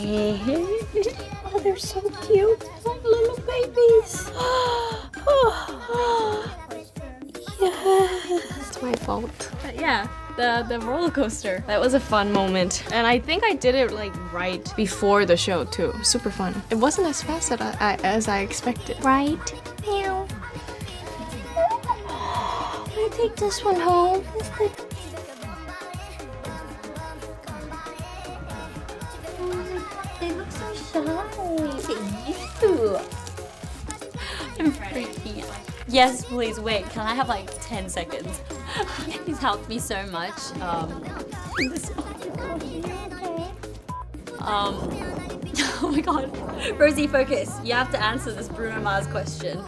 Oh, they're so cute. Like little babies. Yes. It's my fault. But yeah, the roller coaster. That was a fun moment. And I think I did it like right before the show too. Super fun. It wasn't as fast as I expected. Right? Meow. Can I take this one home? They look so shy. Look at you. I'm freaking out. Yes, please, wait, can I have like 10 seconds? He's helped me so much. Oh my god. Rosie, focus. You have to answer this Bruno Mars question.